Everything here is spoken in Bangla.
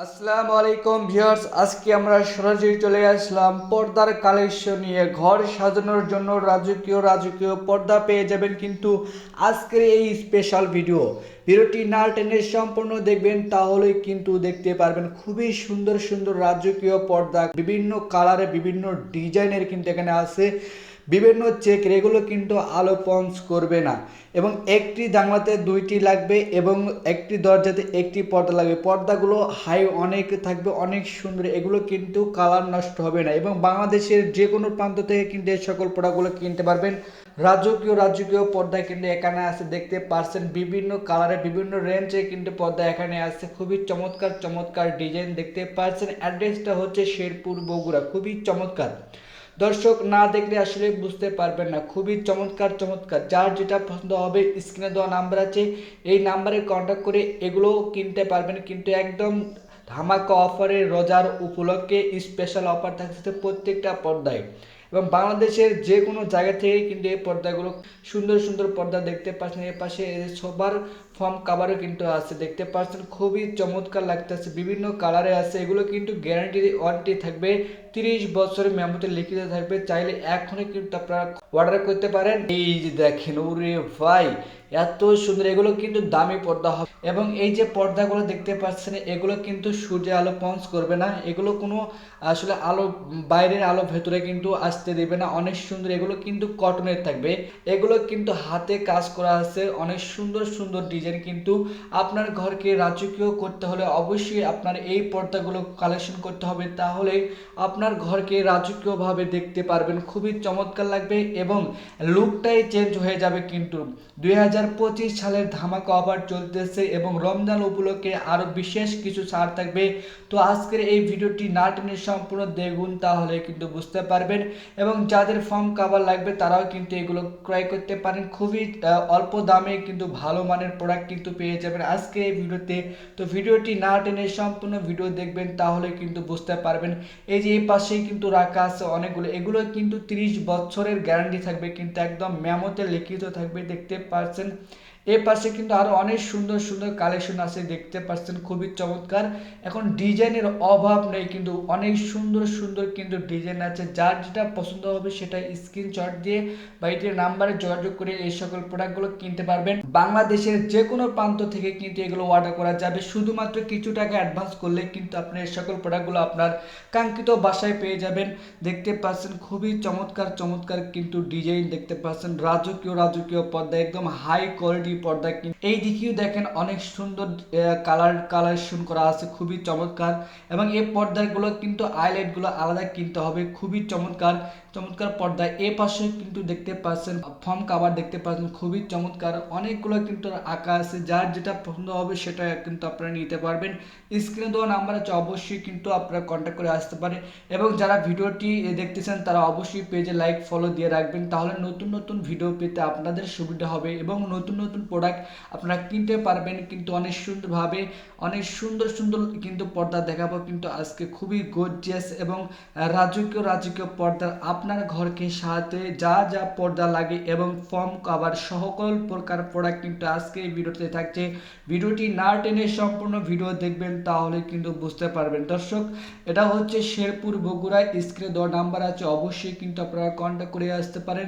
আসসালামু আলাইকুম ভিউয়ার্স, আজকে আমরা সরাসরি চলে আসলাম পর্দার কালেকশন নিয়ে। ঘর সাজানোর জন্য রাজকীয় পর্দা পেয়ে যাবেন কিন্তু আজকের এই স্পেশাল ভিডিওটি না টেনে সম্পূর্ণ দেখবেন, তাহলেই কিন্তু দেখতে পারবেন খুবই সুন্দর সুন্দর রাজকীয় পর্দা, বিভিন্ন কালারে বিভিন্ন ডিজাইনের কিন্তু এখানে আছে। বিভিন্ন চেকের, এগুলো কিন্তু আলো পঞ্চ করবে না এবং একটি জানলাতে দুইটি লাগবে এবং একটি দরজাতে একটি পর্দা লাগবে। পর্দাগুলো হাই অনেক থাকবে, অনেক সুন্দর, এগুলো কিন্তু কালার নষ্ট হবে না এবং বাংলাদেশের যে কোনো প্রান্ত থেকে কিন্তু এই সকল পর্দাগুলো কিনতে পারবেন। রাজকীয় পর্দা কিন্তু এখানে আছে, দেখতে পারছেন বিভিন্ন কালারে বিভিন্ন রেঞ্জে কিন্তু পর্দা এখানে আছে। খুবই চমৎকার ডিজাইন দেখতে পারছেন। অ্যাড্রেসটা হচ্ছে শেরপুর বগুড়া। খুবই চমৎকার, দর্শক না দেখলে আসলে বুঝতে পারবেন না। খুবই চমৎকার, যার যেটা পছন্দ হবে স্ক্রিনে দেওয়া নাম্বার আছে, এই নাম্বারে কন্ট্যাক্ট করে এগুলো কিনতে পারবেন। কিন্তু একদম ধামাকা অফারে, রোজার উপলক্ষে স্পেশাল অফার থাকছে প্রত্যেকটা পর্দায় এবং বাংলাদেশের যে কোনো জায়গা থেকে কিন্তু এই পর্দাগুলো সুন্দর পর্দা দেখতে পাচ্ছেন। এর পাশে সবার ফর্ম কাভারও কিন্তু আছে, দেখতে পাচ্ছেন খুবই চমৎকার লাগতেছে, বিভিন্ন কালারে আছে। এগুলো কিন্তু গ্যারান্টি ওয়ারেন্টি থাকবে, 30 বছরের মেমোতে লিখিত থাকবে। চাইলে এখনই কিন্তু আপনারা অর্ডার করতে পারেন। এই যে দেখেন, ওরে ভাই এত সুন্দর, এগুলো কিন্তু দামি পর্দা হবে এবং এই যে পর্দাগুলো দেখতে পাচ্ছেন এগুলো কিন্তু সূর্যের আলো পঞ্চ করবে না, এগুলো কোনো আসলে আলো বাইরের আলো ভেতরে কিন্তু আসতে দেবে না। অনেক সুন্দর, এগুলো কিন্তু কটনের থাকবে, এগুলো কিন্তু হাতে কাজ করা আছে, অনেক সুন্দর ডিজাইন। কিন্তু আপনার ঘরকে রাজকীয় করতে হলে অবশ্যই আপনার এই পর্দাগুলো কালেকশন করতে হবে, তাহলে আপনার ঘরকে রাজকীয়ভাবে দেখতে পারবেন, খুবই চমৎকার লাগবে এবং লুকটাই চেঞ্জ হয়ে যাবে। কিন্তু 2025 সালের ধামাকা অফার চলতেছে এবং রমজান উপলক্ষে আরও বিশেষ কিছু ছাড় থাকবে। তো আজকের এই ভিডিওটি না টেনে সম্পূর্ণ দেখুন, তাহলে কিন্তু বুঝতে পারবেন এবং যাদের ফর্ম কাভার লাগবে তারাও কিন্তু এগুলো ক্রয় করতে পারেন। খুবই অল্প দামে কিন্তু ভালো মানের প্রোডাক্ট কিন্তু পেয়ে যাবেন আজকে এই ভিডিওতে। তো ভিডিওটি না টেনে সম্পূর্ণ ভিডিও দেখবেন, তাহলে কিন্তু বুঝতে পারবেন। এই যে এই পাশেই কিন্তু রাখা আছে অনেকগুলো, এগুলো কিন্তু 30 বছরের গ্যারান্টি থাকবে, কিন্তু একদম মেমোতে লিখিত থাকবে, দেখতে পাচ্ছেন। এর পাশে কিন্তু আরো অনেক সুন্দর কালেকশন আছে, দেখতে পাচ্ছেন খুবই চমৎকার। এখন ডিজাইনের অভাব নেই, কিন্তু অনেক সুন্দর কিন্তু ডিজাইন আছে। যার যেটা পছন্দ হবে সেটা স্ক্রিনশট দিয়ে বা এটির নাম্বারে যোগাযোগ করে এই সকল প্রোডাক্টগুলো কিনতে পারবেন। বাংলাদেশের যে কোনো প্রান্ত থেকে কিন্তু এগুলো অর্ডার করা যাবে, শুধুমাত্র কিছু টাকা অ্যাডভান্স করলে কিন্তু আপনি এই সকল প্রোডাক্টগুলো আপনার কাঙ্ক্ষিত বাসায় পেয়ে যাবেন। দেখতে পাচ্ছেন খুবই চমৎকার কিন্তু ডিজাইন, দেখতে পাচ্ছেন রাজকীয় পর্দা, একদম হাই কোয়ালিটি পর্দা। এই দিকেও দেখেন অনেক সুন্দর কালেকশন করা আছে, খুবই চমৎকার। এবং এই পর্দাগুলো কিন্তু আইলাইটগুলো আলাদা কিনতে হবে, খুবই চমৎকার পর্দা। এ পাশে কিন্তু দেখতে পাচ্ছেন ফর্ম কাভার, দেখতে পাচ্ছেন খুবই চমৎকার, অনেকগুলো কিন্তু আঁকা আছে। যার যেটা পছন্দ হবে সেটা কিন্তু আপনারা নিতে পারবেন। স্ক্রিনে দেওয়া নাম্বার আছে, অবশ্যই কিন্তু আপনারা কন্ট্যাক্ট করে আসতে পারে। এবং যারা ভিডিওটি দেখতেছেন তারা অবশ্যই পেজে লাইক ফলো দিয়ে রাখবেন, তাহলে নতুন ভিডিও পেতে আপনাদের সুবিধা হবে এবং নতুন প্রোডাক্ট আপনারা কিনতে পারবেন। কিন্তু অনেক সুন্দরভাবে অনেক সুন্দর কিন্তু পর্দা দেখাবো কিন্তু আজকে, খুবই গর্জিয়াস এবং রাজকীয় পর্দা। আপনার ঘরকে সাথে যা পর্দা লাগে এবং ফর্ম কভার সকল প্রকার প্রোডাক্ট কিন্তু আজকে এই ভিডিওতে থাকছে। ভিডিওটি না টেনে সম্পূর্ণ ভিডিও দেখবেন, তাহলে কিন্তু বুঝতে পারবেন। দর্শক, এটা হচ্ছে শেরপুর বগুড়ায়, স্ক্রিনে দেওয়া নাম্বার আছে, অবশ্যই কিন্তু আপনারা কন্ট্যাক্ট করে আসতে পারেন।